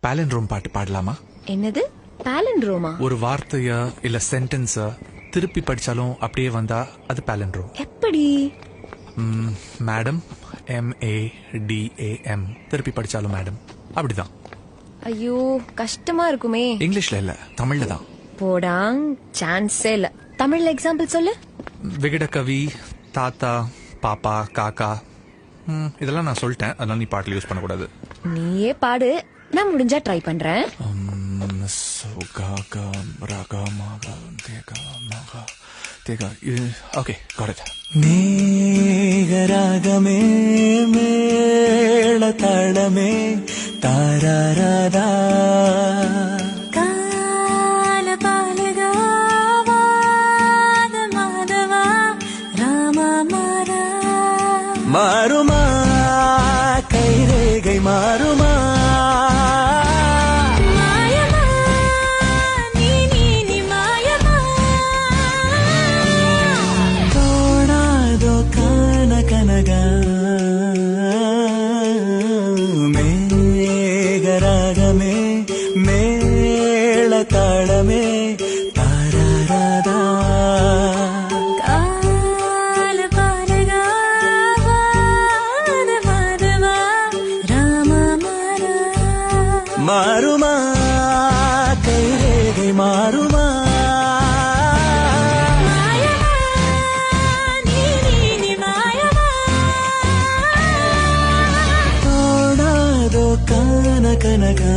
பாலண்ட்ரோம் பாட்டு பாடலாமா? என்னது பாலண்ட்ரோமா? ஒரு வார்த்தைய இல்ல சென்டென்ஸ திருப்பி படிச்சாலும் அப்படியே வந்தா அது பாலண்ட்ரோம். எப்படி? மேடம், MADAM திருப்பி படிச்சாலும் மேடம், அப்படிதான். ஐயோ கஷ்டமா இருக்குமே. இங்கிலீஷ்ல இல்ல, தமிழ்ல தான். போடாங், சான்ஸே இல்ல. தமிழ்ல எக்ஸாம்பிள் சொல்லு. விகடகவி, தாத்தா, பாப்பா, காக்கா, இதெல்லாம் நான் சொல்லிட்டேன். அதெல்லாம் நீ பாட்டில் யூஸ் பண்ணக்கூடாது. நீயே பாடு, நான் முடிஞ்சா ட்ரை பண்றேன். Okay, got it. மேகராகமே மேள தாளமே தாராராதா கால பாலகாவாத மாதவா ராமமாரா மாறுமா கைரேகை மாறுமா மேகராகமே மேள தாளமே தாராராதா கால பாலகாவாத மாதவா ராமமாரா மாறுமா கைரேகை மாறுமா கனகா